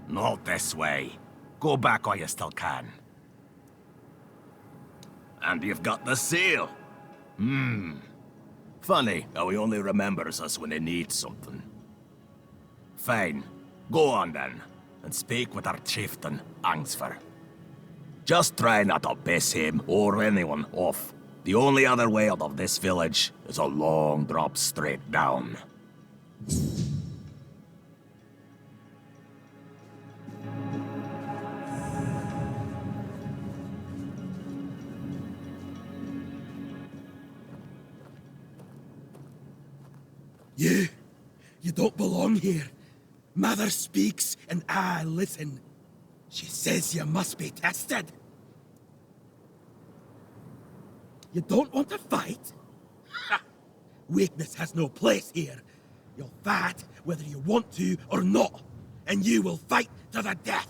Not this way. Go back while you still can. And you've got the seal. Funny how he only remembers us when he needs something. Fine. Go on then, and speak with our chieftain, Angsfer. Just try not to piss him or anyone off. The only other way out of this village is a long drop straight down. You don't belong here. Mother speaks and I listen. She says you must be tested. You don't want to fight? Ha! Weakness has no place here. You'll fight whether you want to or not, and you will fight to the death.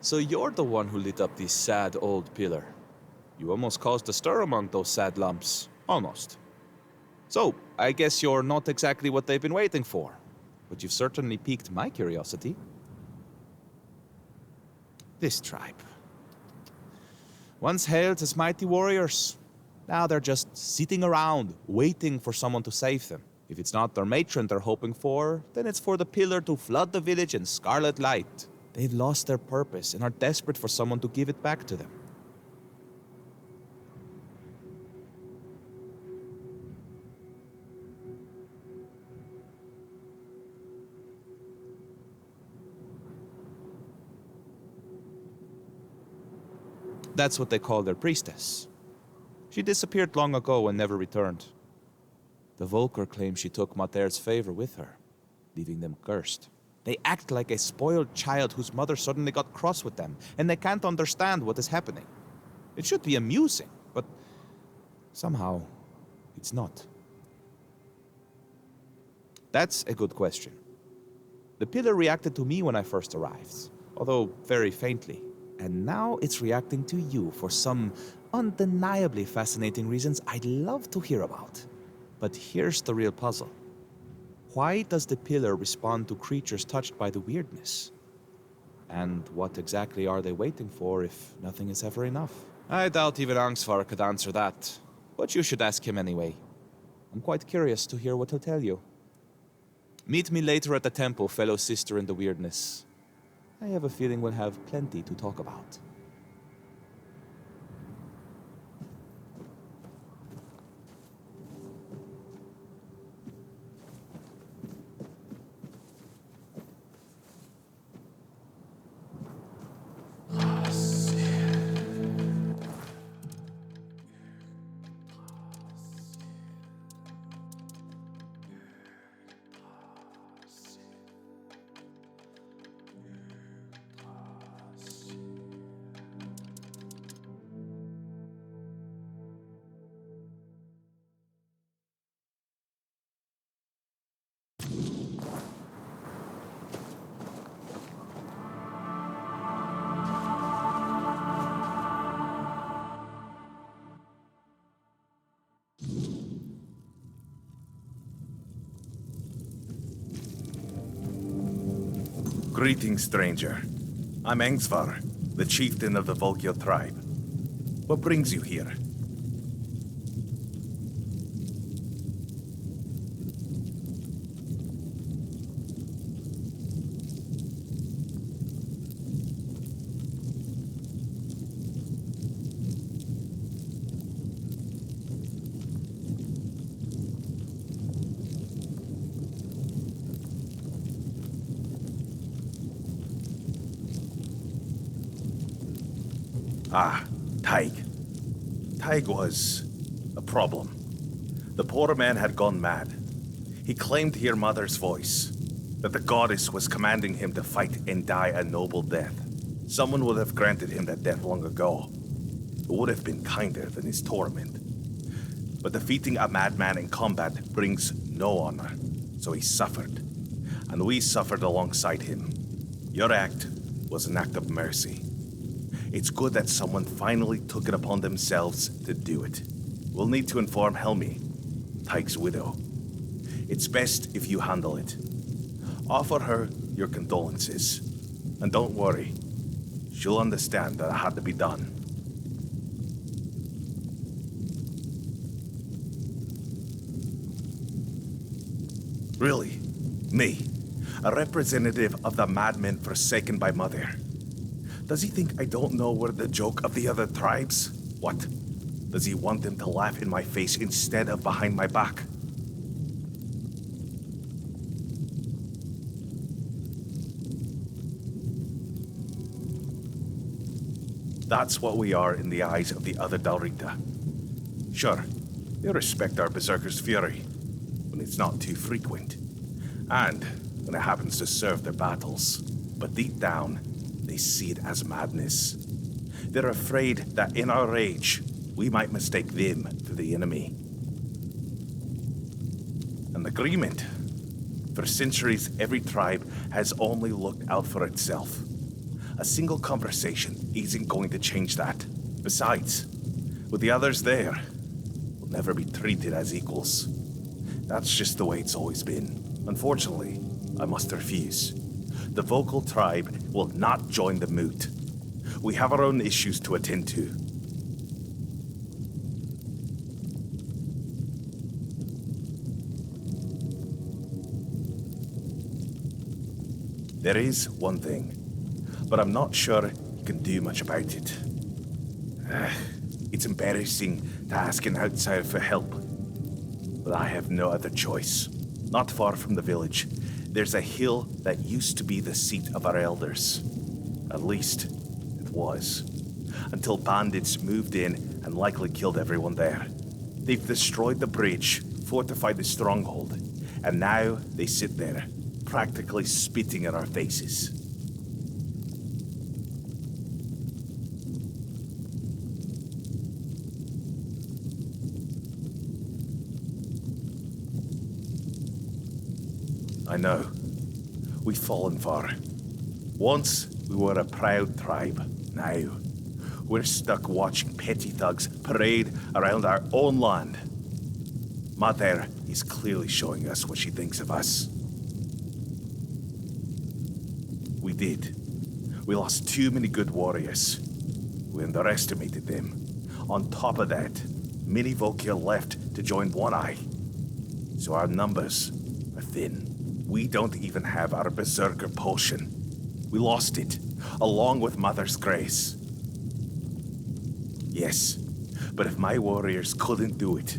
So you're the one who lit up the sad old pillar. You almost caused a stir among those sad lumps. Almost. So, I guess you're not exactly what they've been waiting for. But you've certainly piqued my curiosity. This tribe. Once hailed as mighty warriors. Now they're just sitting around, waiting for someone to save them. If it's not their matron they're hoping for, then it's for the pillar to flood the village in scarlet light. They've lost their purpose and are desperate for someone to give it back to them. That's what they call their priestess. She disappeared long ago and never returned. The Volker claim she took Mater's favor with her, leaving them cursed. They act like a spoiled child whose mother suddenly got cross with them, and they can't understand what is happening. It should be amusing, but somehow it's not. That's a good question. The pillar reacted to me when I first arrived, although very faintly. And now it's reacting to you for some undeniably fascinating reasons I'd love to hear about. But here's the real puzzle. Why does the pillar respond to creatures touched by the Wyrdness? And what exactly are they waiting for if nothing is ever enough? I doubt even Angstvar could answer that, but you should ask him anyway. I'm quite curious to hear what he'll tell you. Meet me later at the temple, fellow sister in the Wyrdness. I have a feeling we'll have plenty to talk about. Greetings, stranger. I'm Angstvar, the chieftain of the Volkio tribe. What brings you here? Taig. Taig was a problem. The poor man had gone mad. He claimed to hear Mother's voice, that the goddess was commanding him to fight and die a noble death. Someone would have granted him that death long ago. It would have been kinder than his torment. But defeating a madman in combat brings no honor, so he suffered. And we suffered alongside him. Your act was an act of mercy. It's good that someone finally took it upon themselves to do it. We'll need to inform Helmi, Taig's widow. It's best if you handle it. Offer her your condolences. And don't worry, she'll understand that it had to be done. Really? Me? A representative of the madmen forsaken by Mother? Does he think I don't know we're the joke of the other tribes? What? Does he want them to laugh in my face instead of behind my back? That's what we are in the eyes of the other Dalrita. Sure, they respect our berserker's fury, when it's not too frequent, and when it happens to serve their battles. But deep down, they see it as madness. They're afraid that in our rage, we might mistake them for the enemy. An agreement. For centuries, every tribe has only looked out for itself. A single conversation isn't going to change that. Besides, with the others there, we'll never be treated as equals. That's just the way it's always been. Unfortunately, I must refuse. The vocal tribe will not join the moot. We have our own issues to attend to. There is one thing, but I'm not sure you can do much about it. It's embarrassing to ask an outsider for help, but I have no other choice. Not far from the village, there's a hill that used to be the seat of our elders. At least, it was. Until bandits moved in and likely killed everyone there. They've destroyed the bridge, fortified the stronghold, and now they sit there, practically spitting in our faces. I know. We've fallen far. Once, we were a proud tribe. Now, we're stuck watching petty thugs parade around our own land. Mother is clearly showing us what she thinks of us. We did. We lost too many good warriors. We underestimated them. On top of that, many Volkir left to join One Eye. So our numbers are thin. We don't even have our Berserker potion. We lost it, along with Mother's grace. Yes, but if my warriors couldn't do it,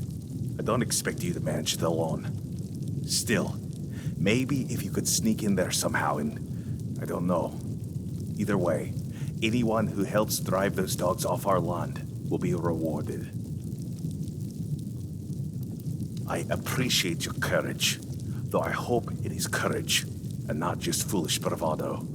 I don't expect you to manage it alone. Still, maybe if you could sneak in there somehow and, I don't know. Either way, anyone who helps drive those dogs off our land will be rewarded. I appreciate your courage, though I hope it is courage and not just foolish bravado.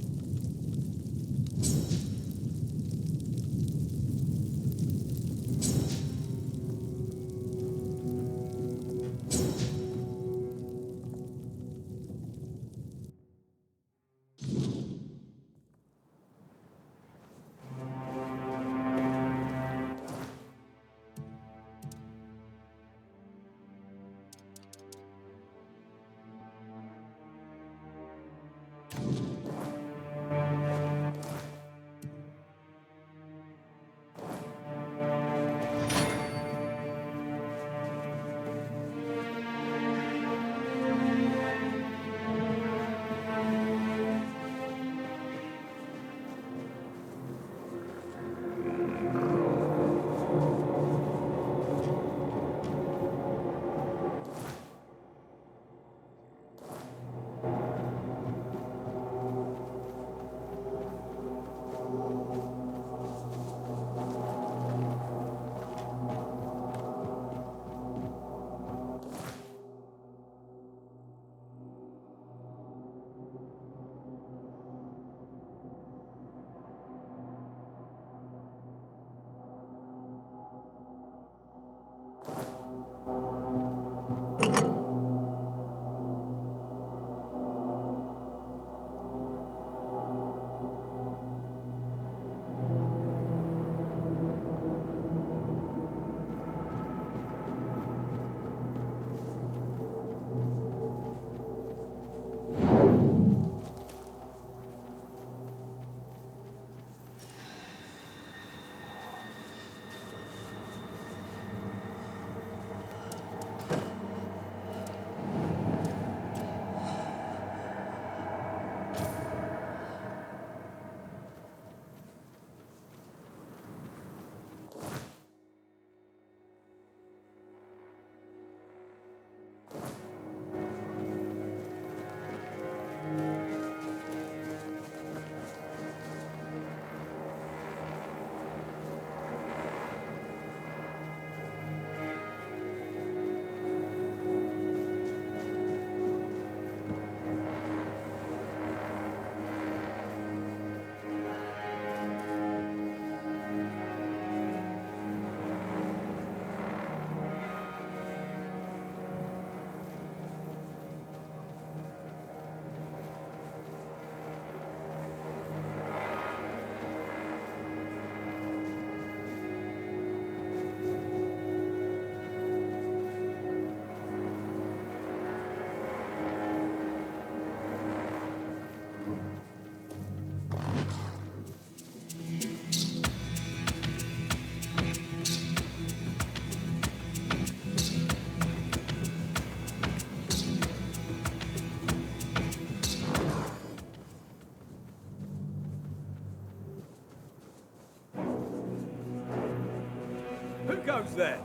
goes there?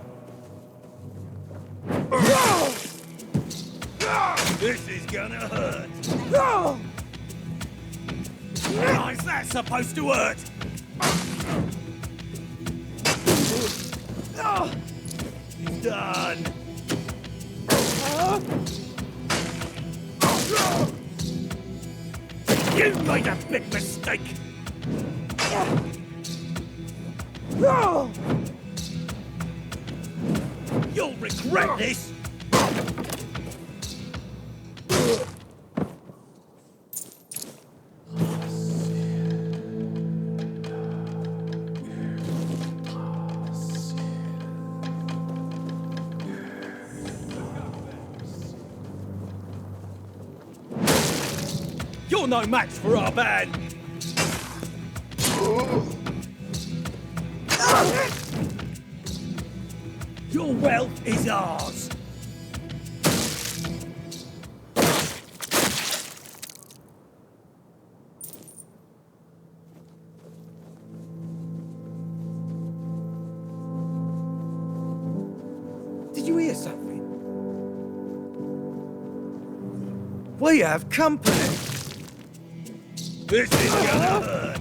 This is gonna hurt. How is that supposed to hurt? It's done. You made a big mistake. You'll regret this. You're no match for our band. Your wealth is ours. Did you hear something? We have company. This is gonna hurt.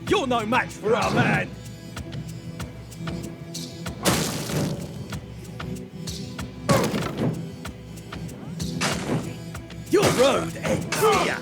You're no match for our man. Your road ends here.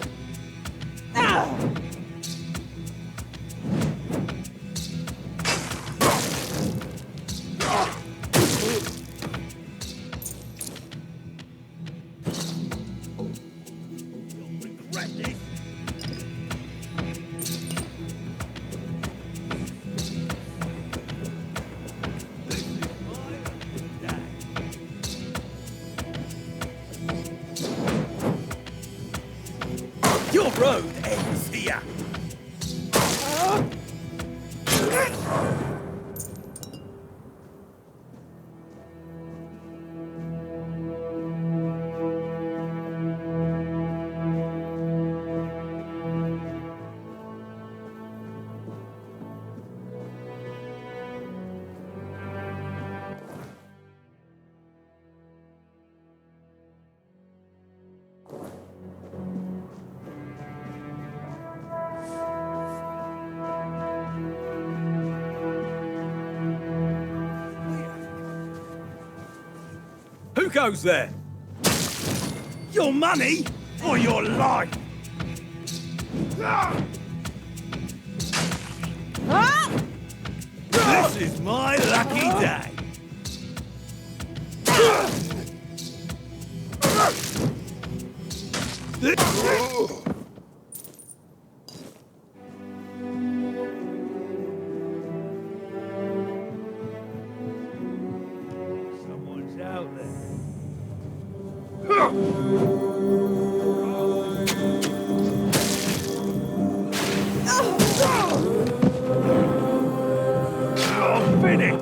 Your road ends here. Who goes there? Your money or your life? This is my lucky day. Someone's out there. Oh, finish!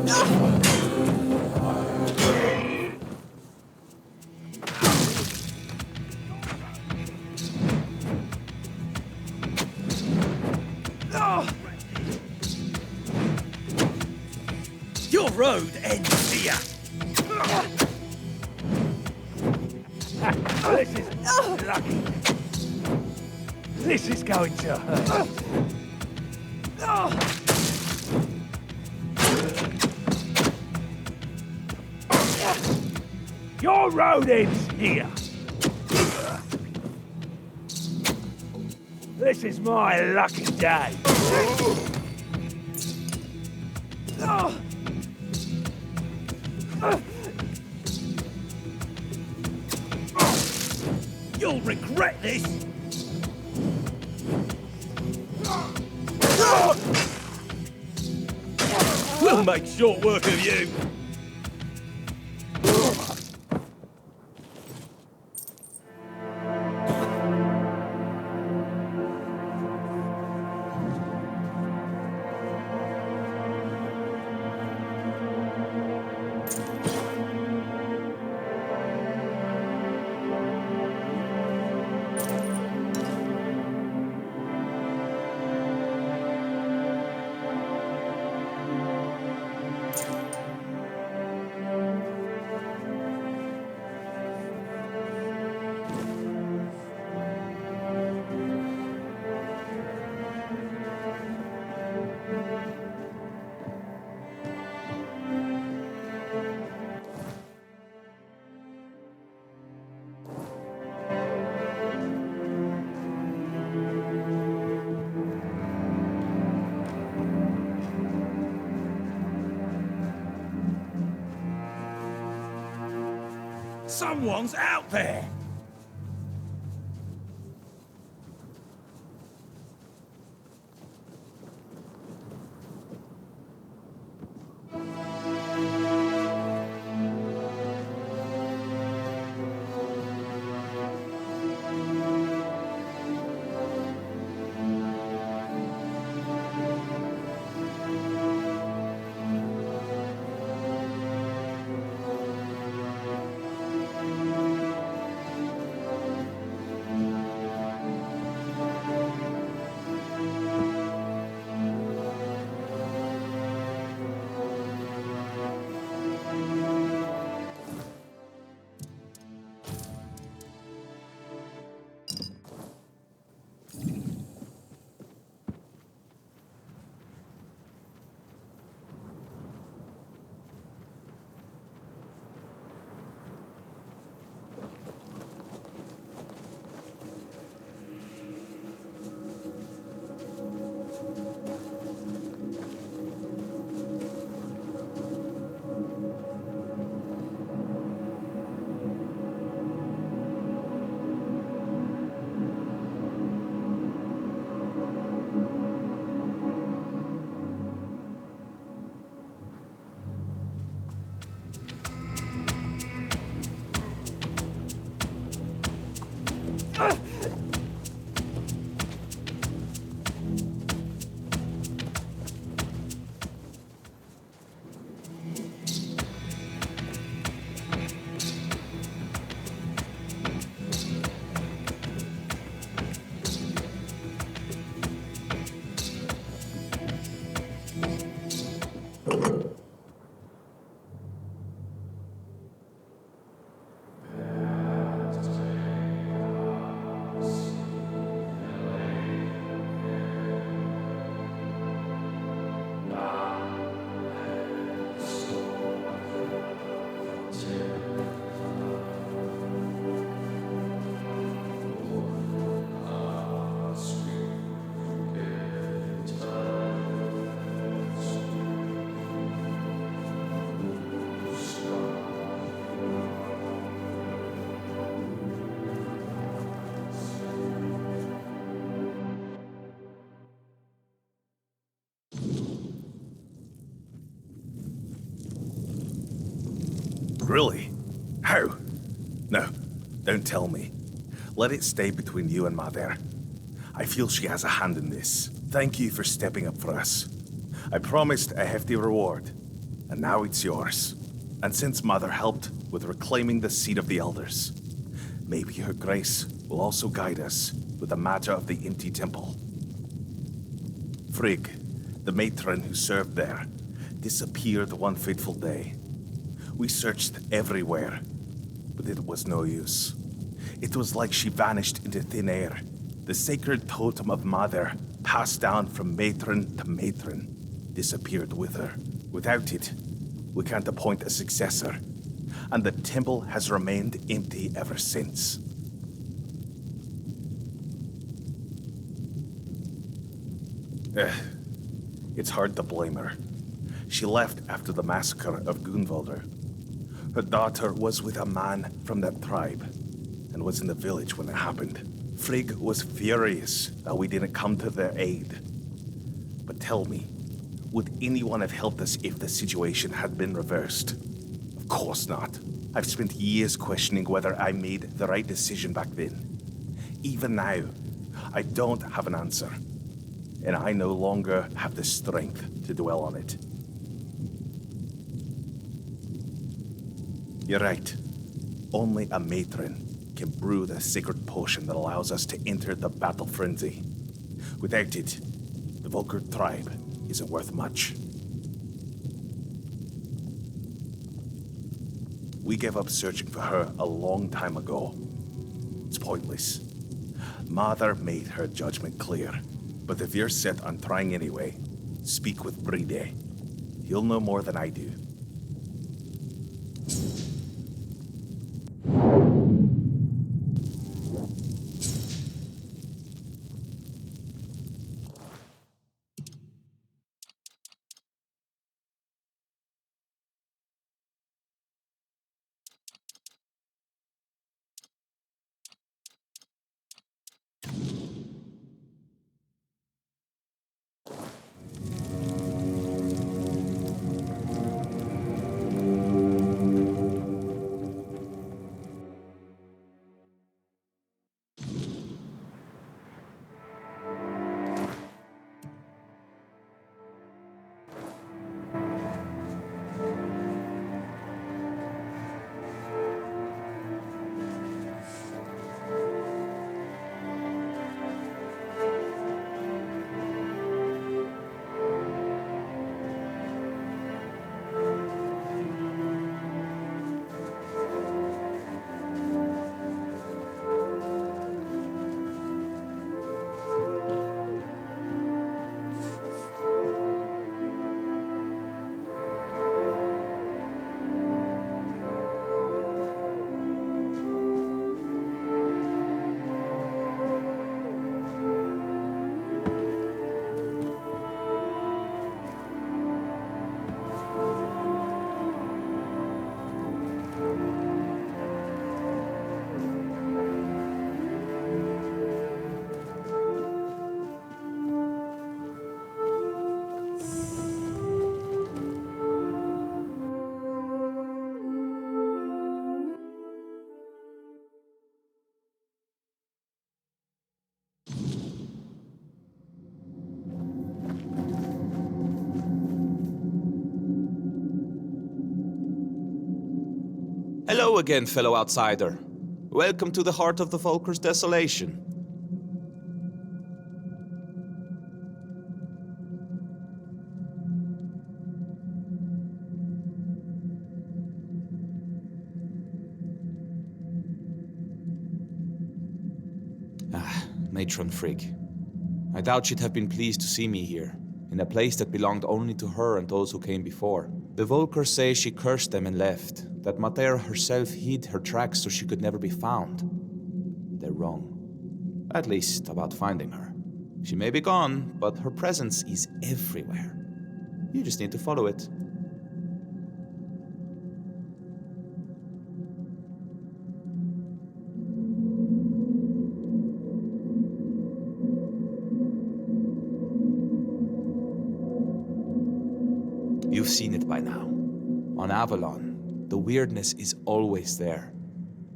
Your road ends here. This is lucky. This is going to hurt. Your road ends here. This is my lucky day. You'll regret this. We'll make short work of you. Someone's out there! Really? How? No, don't tell me. Let it stay between you and Mother. I feel she has a hand in this. Thank you for stepping up for us. I promised a hefty reward. And now it's yours. And since Mother helped with reclaiming the seat of the Elders, maybe her grace will also guide us with the matter of the empty temple. Frigg, the matron who served there, disappeared one fateful day. We searched everywhere, but it was no use. It was like she vanished into thin air. The sacred totem of Mother, passed down from matron to matron, disappeared with her. Without it, we can't appoint a successor, and the temple has remained empty ever since. It's hard to blame her. She left after the massacre of Gunvalder. Her daughter was with a man from that tribe, and was in the village when it happened. Frigg was furious that we didn't come to their aid. But tell me, would anyone have helped us if the situation had been reversed? Of course not. I've spent years questioning whether I made the right decision back then. Even now, I don't have an answer. And I no longer have the strength to dwell on it. You're right. Only a matron can brew the sacred potion that allows us to enter the battle frenzy. Without it, the Volker tribe isn't worth much. We gave up searching for her a long time ago. It's pointless. Mother made her judgment clear. But if you're set on trying anyway, speak with Bride. He'll know more than I do. Hello again, fellow outsider. Welcome to the heart of the Volker's desolation. Matron Frigg. I doubt she'd have been pleased to see me here, in a place that belonged only to her and those who came before. The Volkers say she cursed them and left, that Mater herself hid her tracks so she could never be found. They're wrong. At least about finding her. She may be gone, but her presence is everywhere. You just need to follow it. You've seen it by now. On Avalon, the Wyrdness is always there.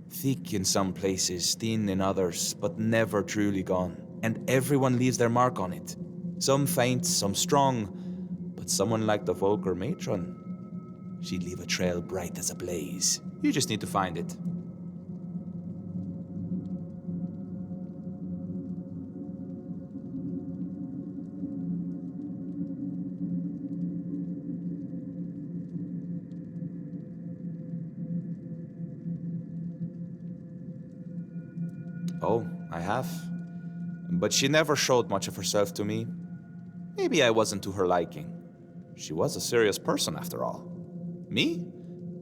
Thick in some places, thin in others, but never truly gone. And everyone leaves their mark on it. Some faint, some strong, but someone like the Volker matron, She'd leave a trail bright as a blaze. You just need to find it. Oh, I have. But she never showed much of herself to me. Maybe I wasn't to her liking. She was a serious person, after all. Me?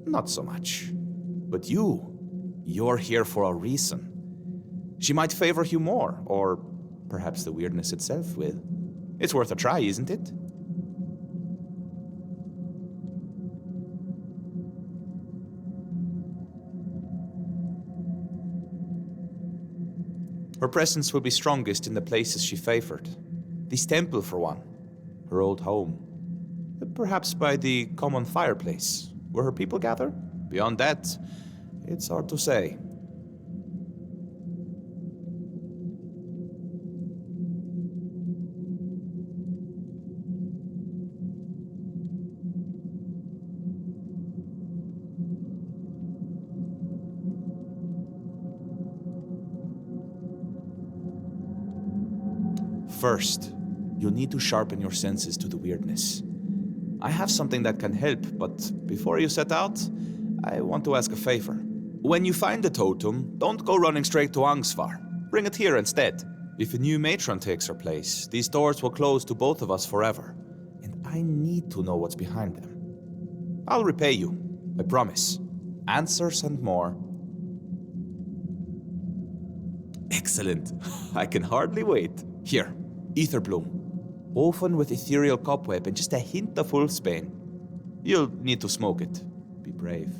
Not so much. But you're here for a reason. She might favor you more, or perhaps the Wyrdness itself will. It's worth a try, isn't it? Her presence will be strongest in the places she favored. This temple, for one. Her old home. Perhaps by the common fireplace, where her people gather? Beyond that, it's hard to say. First, you'll need to sharpen your senses to the Wyrdness. I have something that can help, but before you set out, I want to ask a favor. When you find the totem, don't go running straight to Angsvar. Bring it here instead. If a new matron takes her place, these doors will close to both of us forever, and I need to know what's behind them. I'll repay you, I promise. Answers and more. Excellent. I can hardly wait. Here, ether bloom. Woven with ethereal cobweb and just a hint of wolfsbane. You'll need to smoke it. Be brave.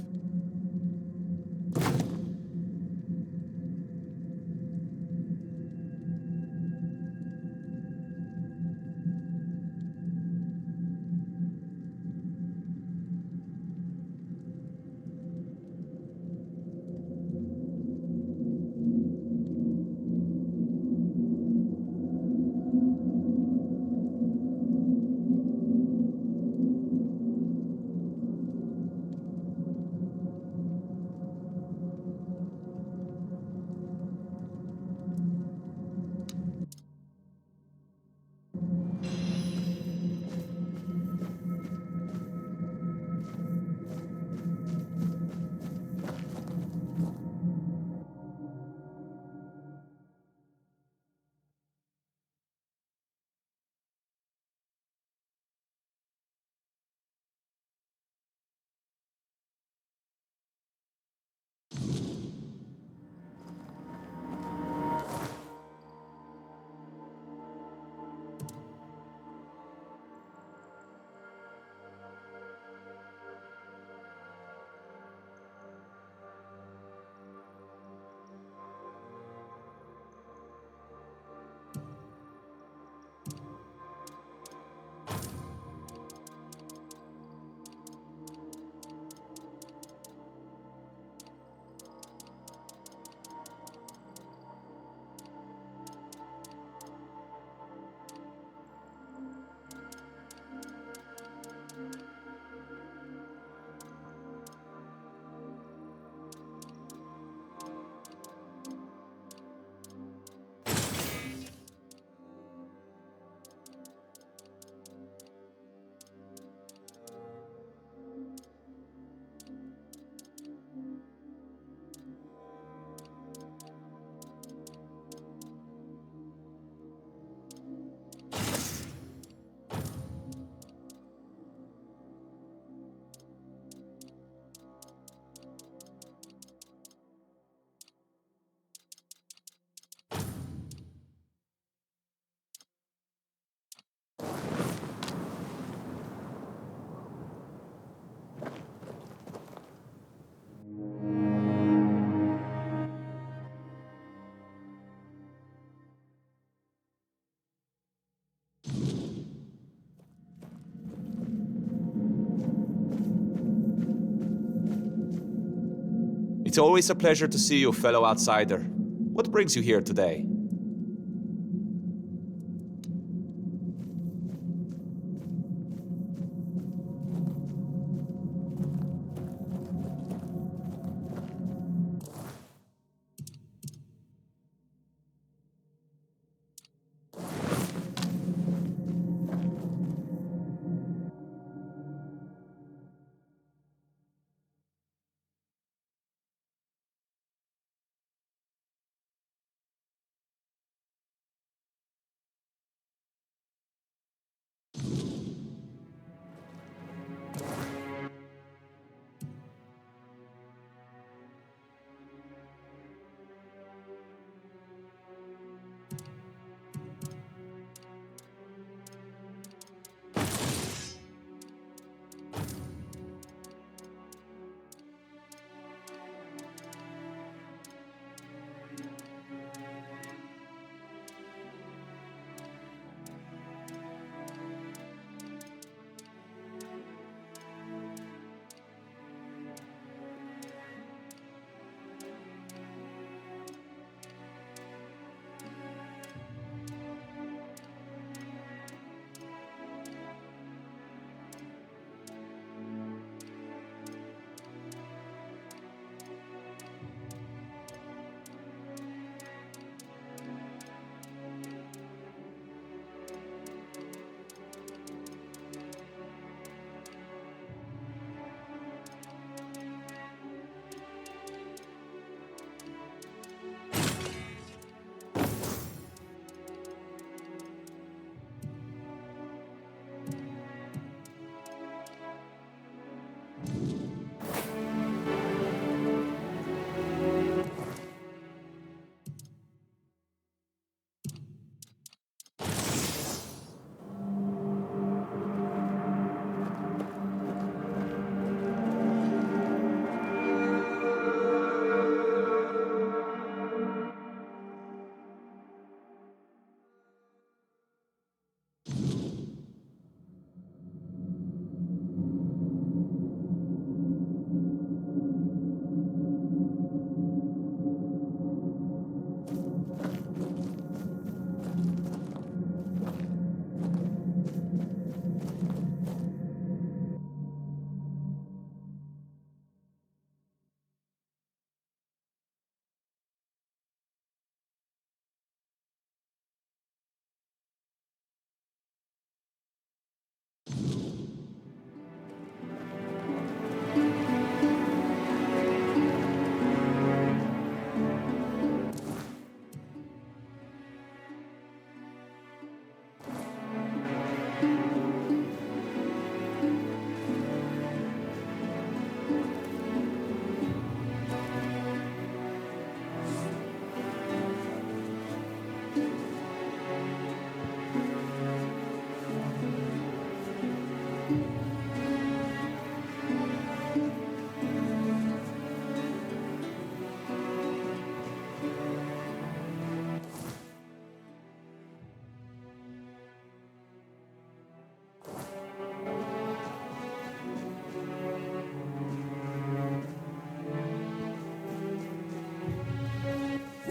It's always a pleasure to see you, fellow outsider. What brings you here today?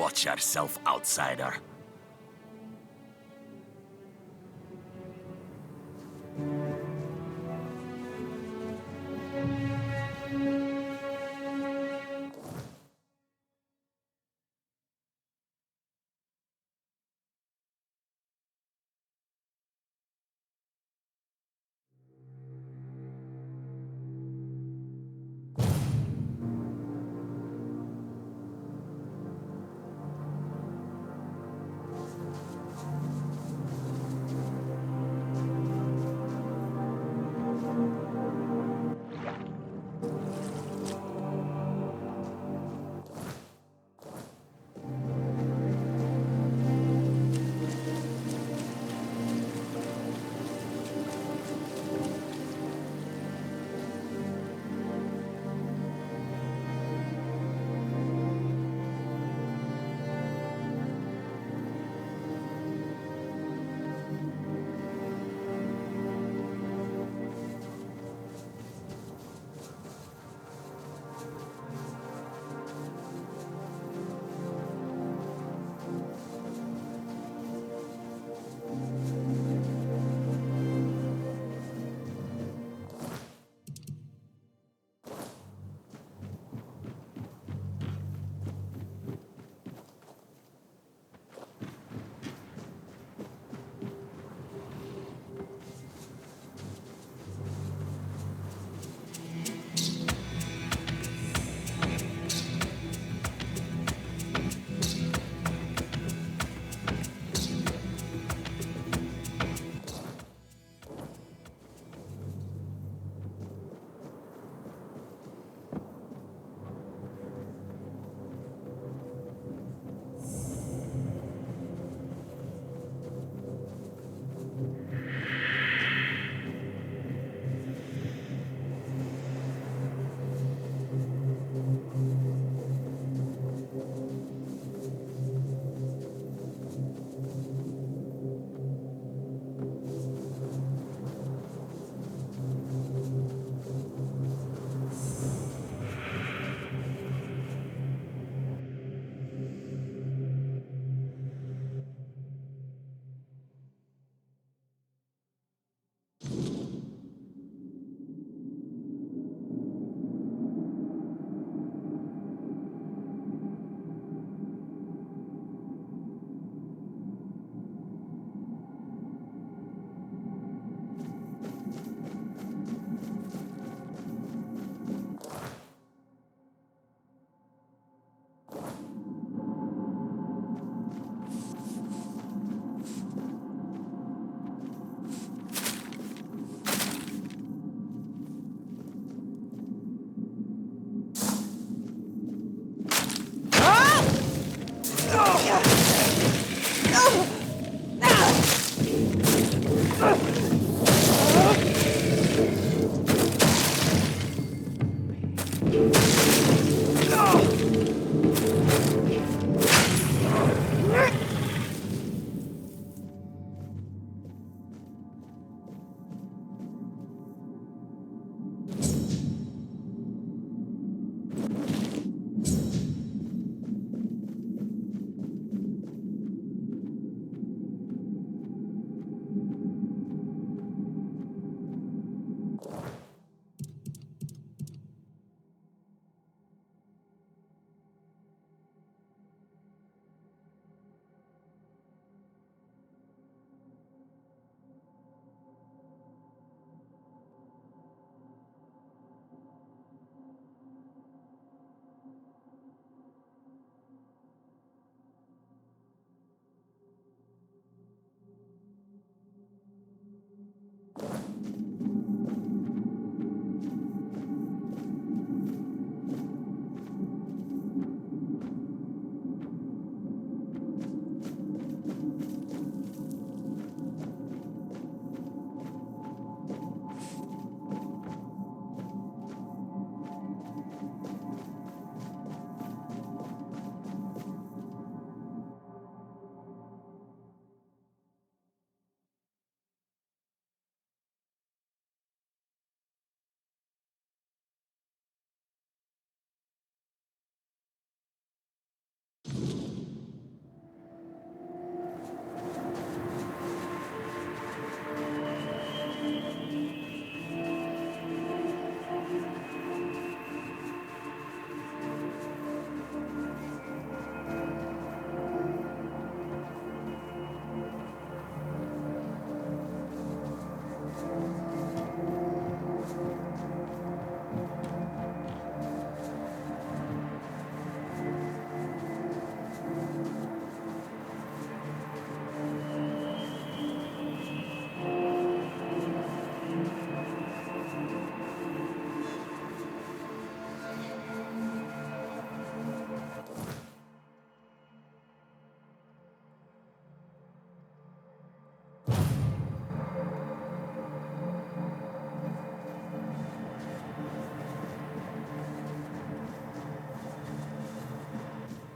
Watch yourself, outsider.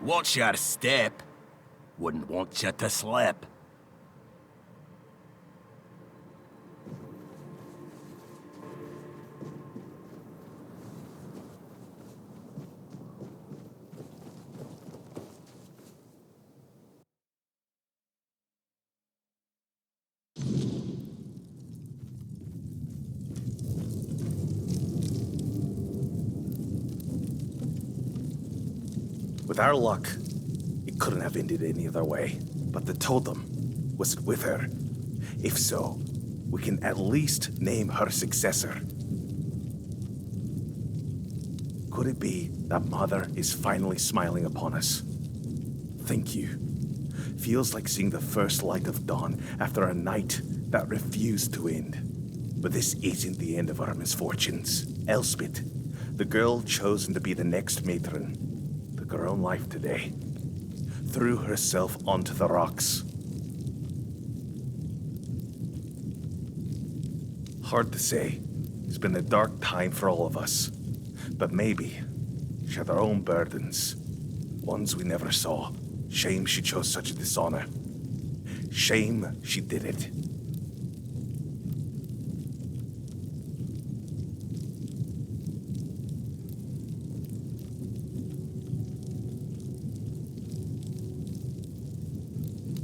Watch your step. Wouldn't want you to slip. With our luck, it couldn't have ended any other way. But the totem, was it with her? If so, we can at least name her successor. Could it be that Mother is finally smiling upon us? Thank you. Feels like seeing the first light of dawn after a night that refused to end. But this isn't the end of our misfortunes. Elspeth, the girl chosen to be the next matron, took her own life today. Threw herself onto the rocks. Hard to say. It's been a dark time for all of us. But maybe she had her own burdens. Ones we never saw. Shame she chose such a dishonor. Shame she did it.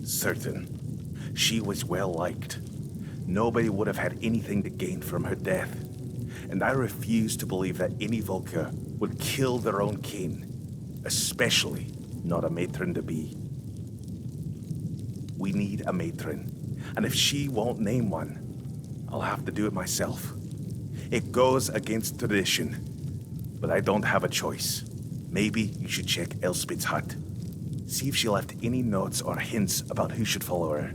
Certain. She was well liked. Nobody would have had anything to gain from her death. And I refuse to believe that any Volker would kill their own kin. Especially not a matron-to-be. We need a matron. And if she won't name one, I'll have to do it myself. It goes against tradition. But I don't have a choice. Maybe you should check Elspeth's hut. See if she left any notes or hints about who should follow her.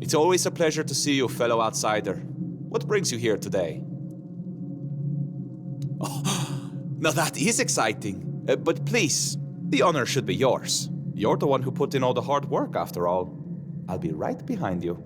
It's always a pleasure to see you, fellow outsider. What brings you here today? Oh, now that is exciting. But please, the honor should be yours. You're the one who put in all the hard work, after all. I'll be right behind you.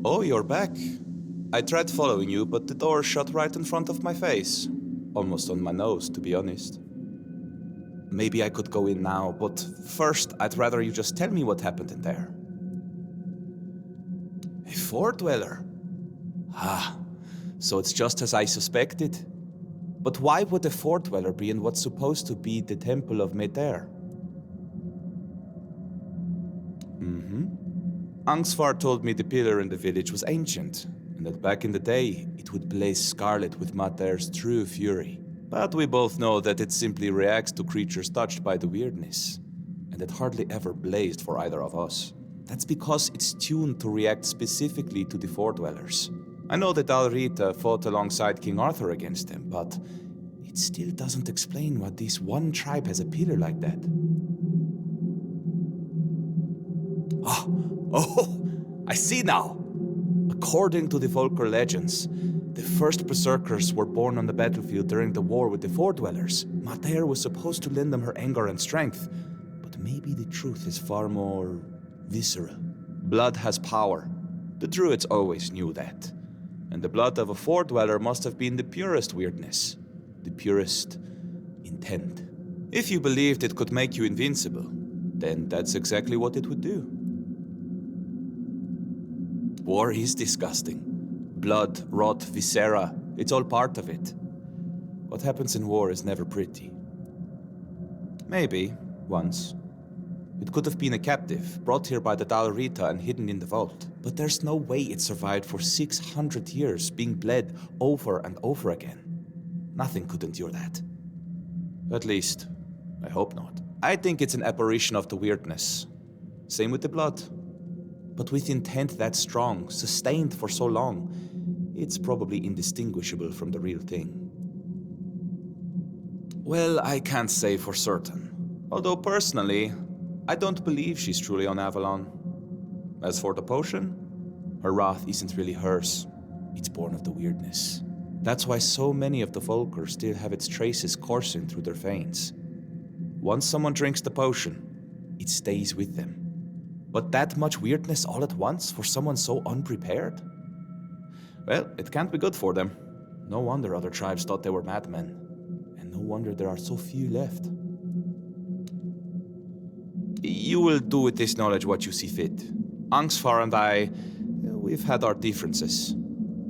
Oh, you're back. I tried following you, but the door shut right in front of my face. Almost on my nose, to be honest. Maybe I could go in now, but first I'd rather you just tell me what happened in there. A four-dweller? Ah, so it's just as I suspected. But why would a four-dweller be in what's supposed to be the Temple of Medea? Angsvar told me the pillar in the village was ancient, and that back in the day, it would blaze scarlet with Mater's true fury. But we both know that it simply reacts to creatures touched by the Wyrdness, and it hardly ever blazed for either of us. That's because it's tuned to react specifically to the Four-Dwellers. I know that Alrita fought alongside King Arthur against them, but it still doesn't explain why this one tribe has a pillar like that. Oh, I see now. According to the Volker legends, the first berserkers were born on the battlefield during the war with the Four-Dwellers. Mater was supposed to lend them her anger and strength, but maybe the truth is far more visceral. Blood has power. The Druids always knew that. And the blood of a Four-Dweller must have been the purest Wyrdness, the purest intent. If you believed it could make you invincible, then that's exactly what it would do. War is disgusting. Blood, rot, viscera, it's all part of it. What happens in war is never pretty. Maybe, once. It could have been a captive, brought here by the Dalrita and hidden in the vault. But there's no way it survived for 600 years, being bled over and over again. Nothing could endure that. At least, I hope not. I think it's an apparition of the Wyrdness. Same with the blood. But with intent that strong, sustained for so long, it's probably indistinguishable from the real thing. Well, I can't say for certain. Although personally, I don't believe she's truly on Avalon. As for the potion, her wrath isn't really hers. It's born of the Wyrdness. That's why so many of the Volker still have its traces coursing through their veins. Once someone drinks the potion, it stays with them. But that much Wyrdness all at once for someone so unprepared? Well, it can't be good for them. No wonder other tribes thought they were madmen. And no wonder there are so few left. You will do with this knowledge what you see fit. Angsvar and I, we've had our differences.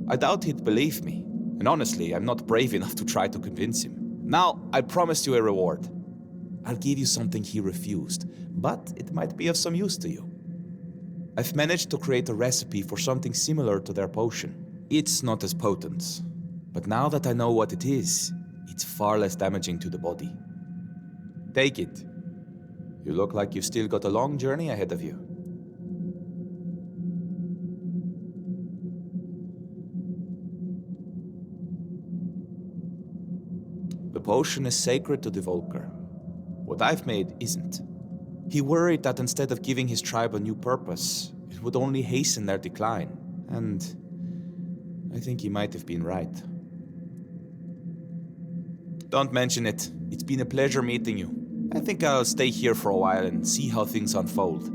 I doubt he'd believe me. And honestly, I'm not brave enough to try to convince him. Now, I promised you a reward. I'll give you something he refused, but it might be of some use to you. I've managed to create a recipe for something similar to their potion. It's not as potent, but now that I know what it is, it's far less damaging to the body. Take it. You look like you've still got a long journey ahead of you. The potion is sacred to the Volker. What I've made isn't. He worried that instead of giving his tribe a new purpose, it would only hasten their decline. And I think he might have been right. Don't mention it. It's been a pleasure meeting you. I think I'll stay here for a while and see how things unfold.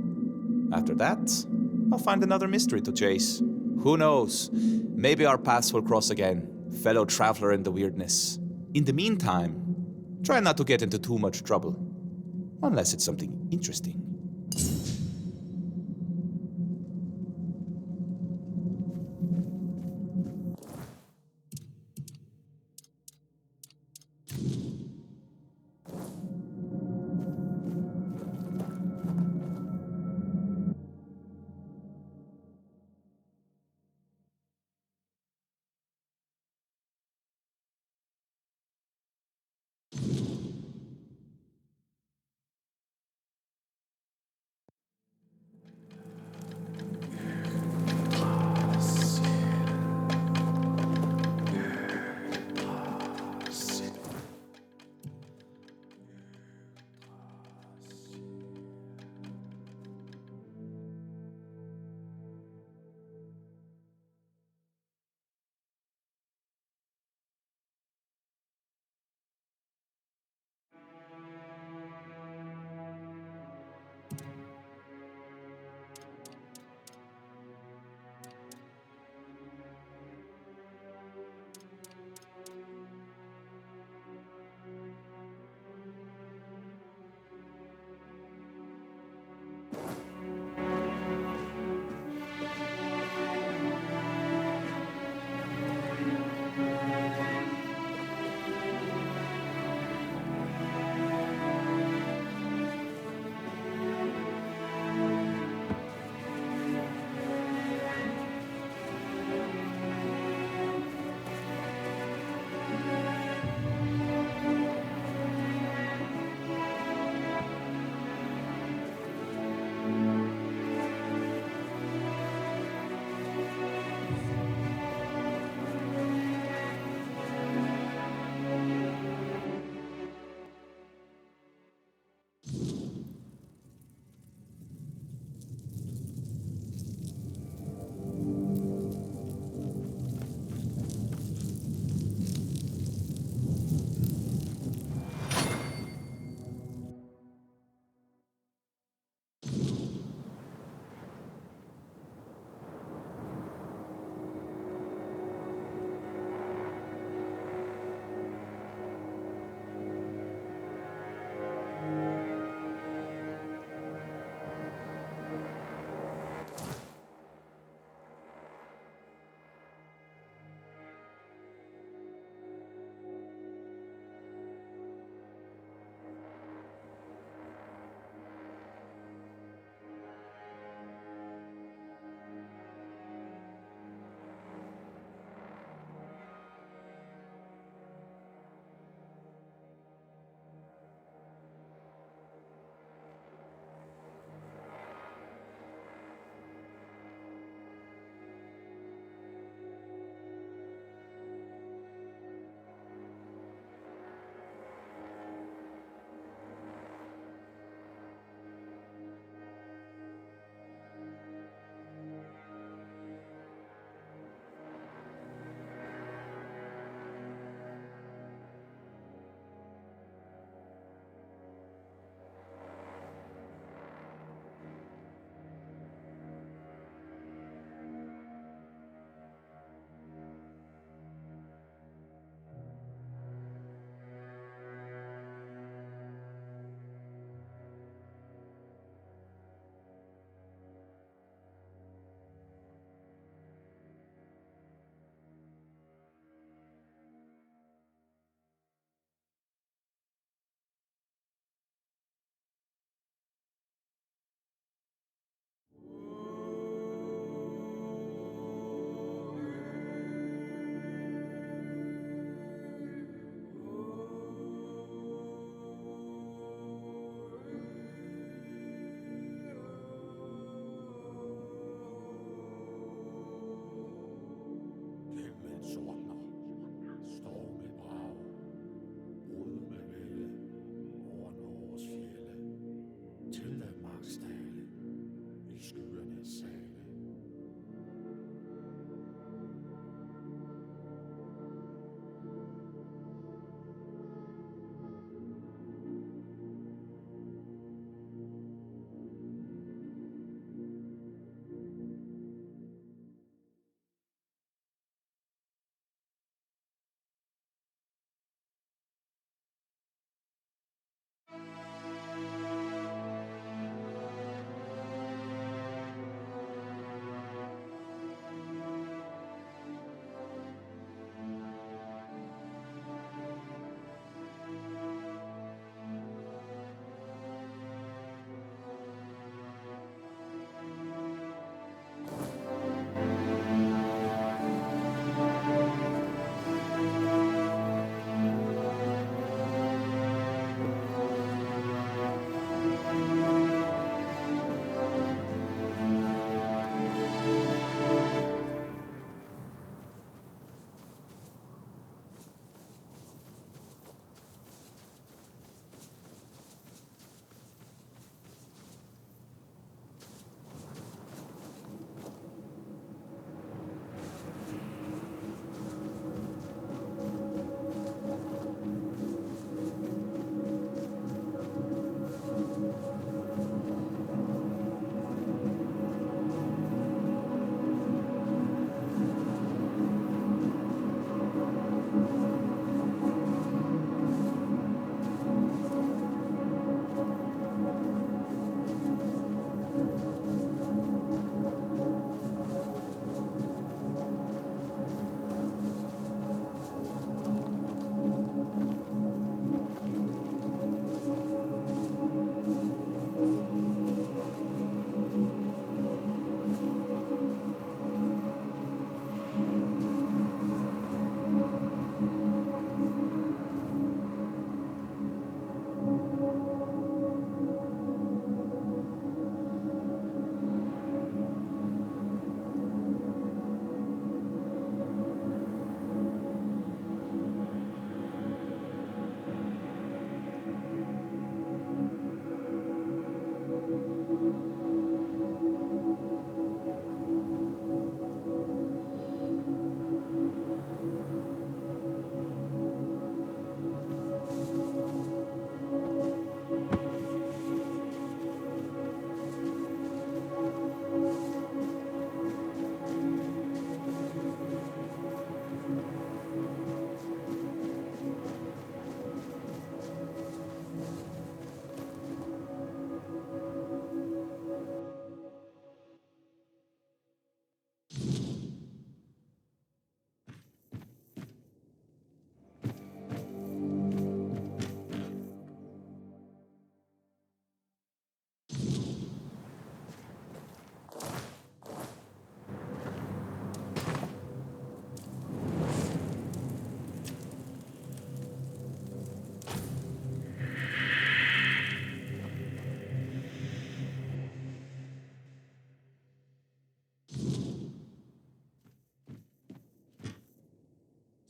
After that, I'll find another mystery to chase. Who knows? Maybe our paths will cross again, fellow traveler in the Wyrdness. In the meantime, try not to get into too much trouble. Unless it's something interesting.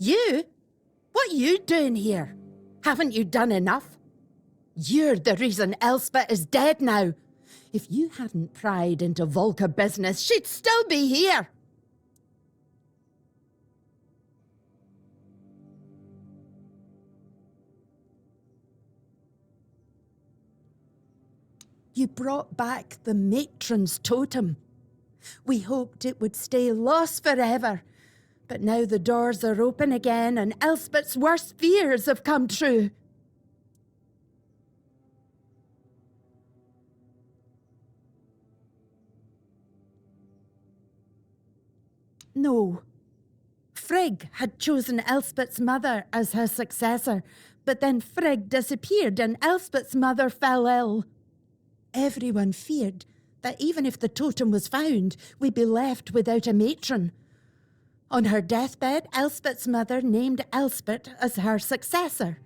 You? What you doing here? Haven't you done enough? You're the reason Elspeth is dead now. If you hadn't pried into Volker business, she'd still be here. You brought back the matron's totem. We hoped it would stay lost forever, but now the doors are open again and Elspeth's worst fears have come true. No. Frigg had chosen Elspeth's mother as her successor, but then Frigg disappeared and Elspeth's mother fell ill. Everyone feared that even if the totem was found, we'd be left without a matron. On her deathbed, Elspeth's mother named Elspeth as her successor.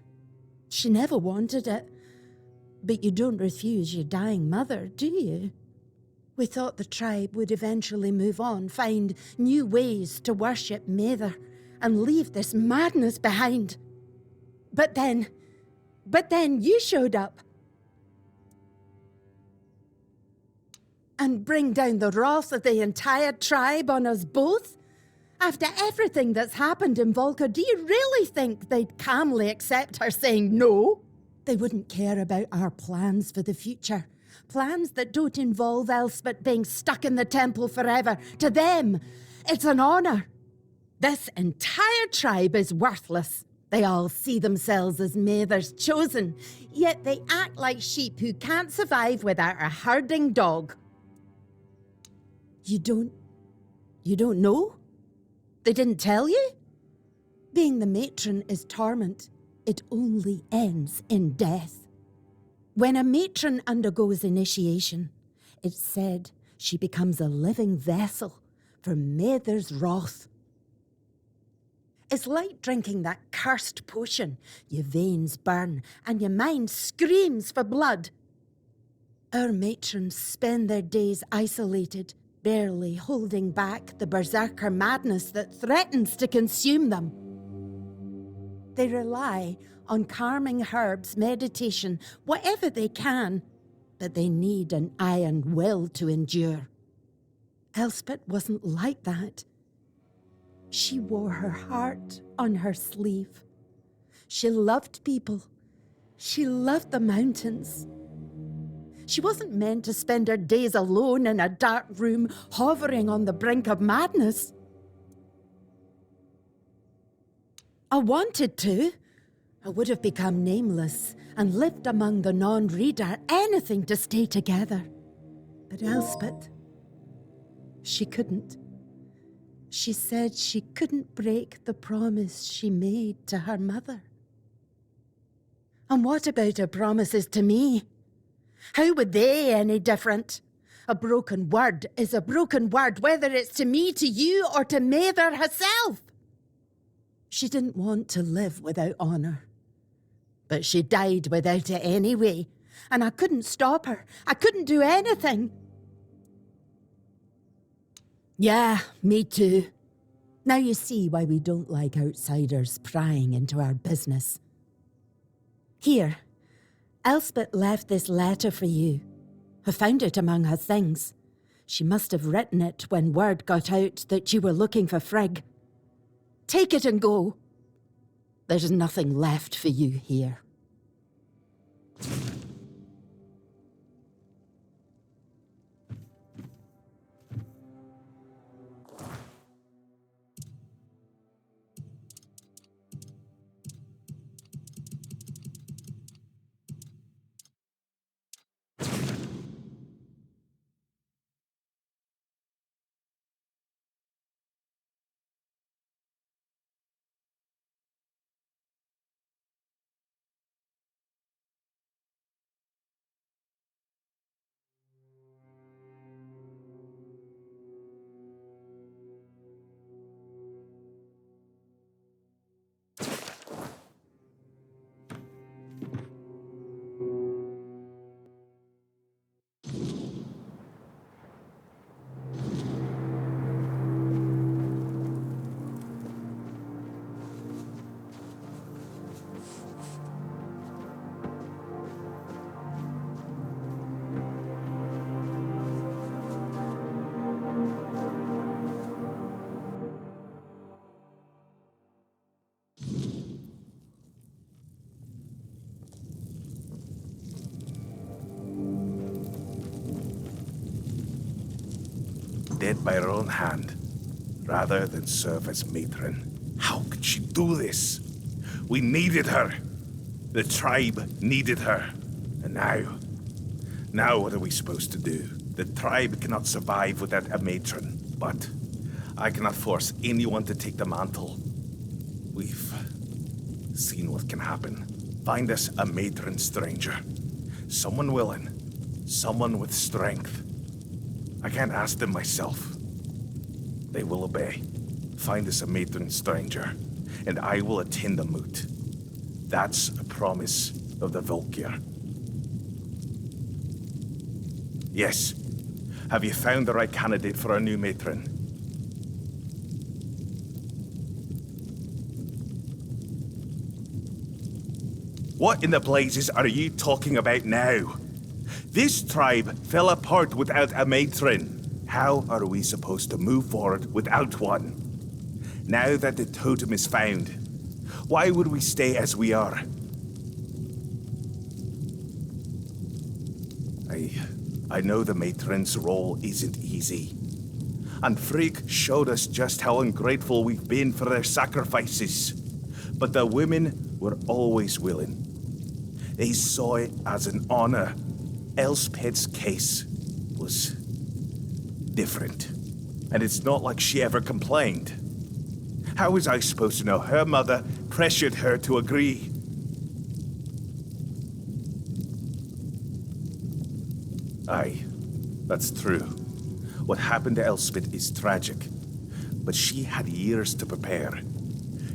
She never wanted it. But you don't refuse your dying mother, do you? We thought the tribe would eventually move on, find new ways to worship Mather, and leave this madness behind. But then you showed up. And bring down the wrath of the entire tribe on us both? After everything that's happened in Volker, do you really think they'd calmly accept her saying no? They wouldn't care about our plans for the future. Plans that don't involve Elspeth being stuck in the temple forever. To them, it's an honour. This entire tribe is worthless. They all see themselves as Mather's chosen, yet they act like sheep who can't survive without a herding dog. You don't know? They didn't tell you? Being the matron is torment. It only ends in death. When a matron undergoes initiation, it's said she becomes a living vessel for Mather's wrath. It's like drinking that cursed potion. Your veins burn and your mind screams for blood. Our matrons spend their days isolated, barely holding back the berserker madness that threatens to consume them. They rely on calming herbs, meditation, whatever they can, but they need an iron will to endure. Elspeth wasn't like that. She wore her heart on her sleeve. She loved people. She loved the mountains. She wasn't meant to spend her days alone in a dark room, hovering on the brink of madness. I wanted to. I would have become nameless and lived among the non-reader, anything to stay together. But Elspeth, she couldn't. She said she couldn't break the promise she made to her mother. And what about her promises to me? How were they any different? A broken word is a broken word, whether it's to me, to you, or to Mather herself. She didn't want to live without honour. But she died without it anyway, and I couldn't stop her. I couldn't do anything. Yeah, me too. Now you see why we don't like outsiders prying into our business. Here, Elspeth left this letter for you. I found it among her things. She must have written it when word got out that you were looking for Frigg. Take it and go. There's nothing left for you here. dead by her own hand, rather than serve as matron. How could she do this? We needed her. The tribe needed her. And now what are we supposed to do? The tribe cannot survive without a matron, but I cannot force anyone to take the mantle. We've seen what can happen. Find us a matron stranger. Someone willing. Someone with strength. I can't ask them myself. They will obey. Find us a matron stranger, and I will attend the moot. That's a promise of the Volkir. Yes. Have you found the right candidate for our new matron? What in the blazes are you talking about now? This tribe fell apart without a matron. How are we supposed to move forward without one? Now that the totem is found, why would we stay as we are? I know the matron's role isn't easy. And Frigg showed us just how ungrateful we've been for their sacrifices. But the women were always willing. They saw it as an honor. Elspeth's case was different. And it's not like she ever complained. How was I supposed to know her mother pressured her to agree? Aye, that's true. What happened to Elspeth is tragic. But she had years to prepare.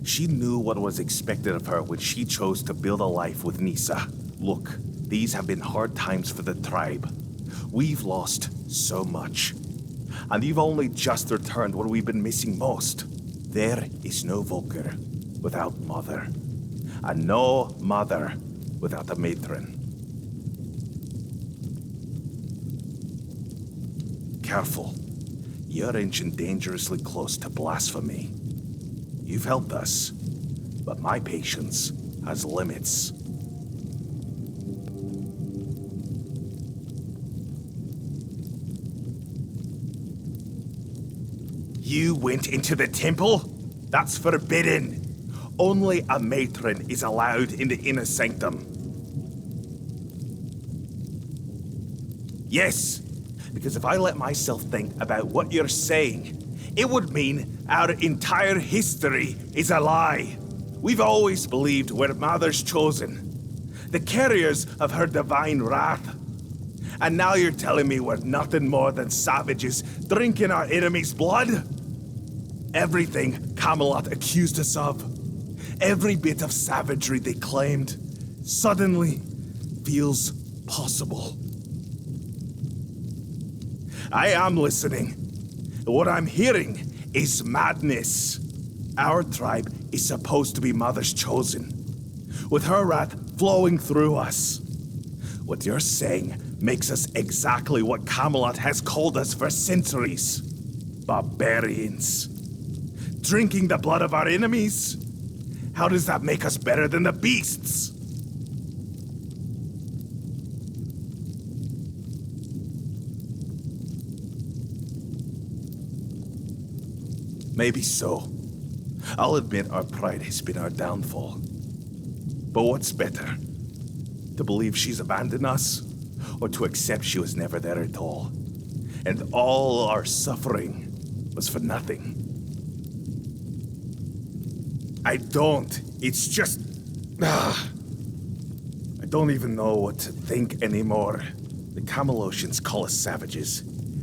She knew what was expected of her when she chose to build a life with Nisa. Look, these have been hard times for the tribe. We've lost so much. And you've only just returned what we've been missing most. There is no Volker without mother. And no mother without a matron. Careful. You're inching dangerously close to blasphemy. You've helped us, but my patience has limits. You went into the temple? That's forbidden. Only a matron is allowed in the inner sanctum. Yes, because if I let myself think about what you're saying, it would mean our entire history is a lie. We've always believed we're Mother's chosen, the carriers of her divine wrath. And now you're telling me we're nothing more than savages drinking our enemy's blood? Everything Camelot accused us of, every bit of savagery they claimed, suddenly feels possible. I am listening. What I'm hearing is madness. Our tribe is supposed to be Mother's chosen, with her wrath flowing through us. What you're saying makes us exactly what Camelot has called us for centuries. Barbarians. Drinking the blood of our enemies? How does that make us better than the beasts? Maybe so. I'll admit our pride has been our downfall. But what's better? To believe she's abandoned us? Or to accept she was never there at all? And all our suffering was for nothing? I don't. It's just... I don't even know what to think anymore. The Camelosians call us savages,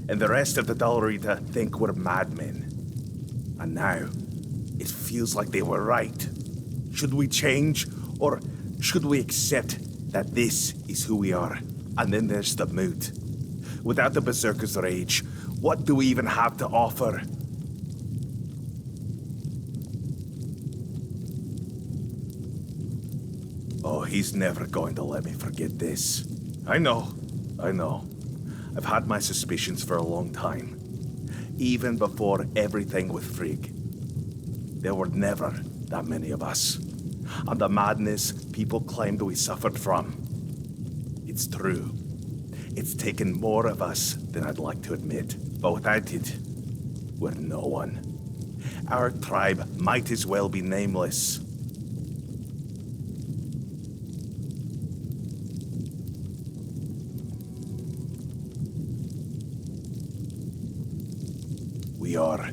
and the rest of the Dalrita think we're madmen. And now, it feels like they were right. Should we change, or should we accept that this is who we are? And then there's the moot. Without the Berserker's rage, what do we even have to offer? Oh, he's never going to let me forget this. I know. I've had my suspicions for a long time. Even before everything with Frigg. There were never that many of us. And the madness people claimed we suffered from. It's true. It's taken more of us than I'd like to admit. But without it, we're no one. Our tribe might as well be nameless. We are.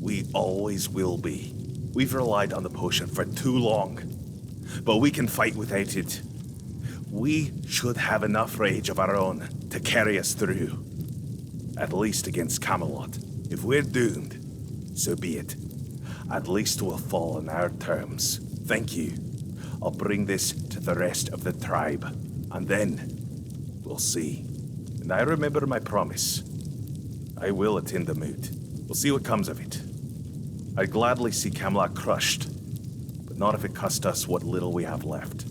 We always will be. We've relied on the potion for too long, but we can fight without it. We should have enough rage of our own to carry us through. At least against Camelot. If we're doomed, so be it. At least we'll fall on our terms. Thank you. I'll bring this to the rest of the tribe, and then we'll see. And I remember my promise. I will attend the moot. We'll see what comes of it. I'd gladly see Camelot crushed, but not if it cost us what little we have left.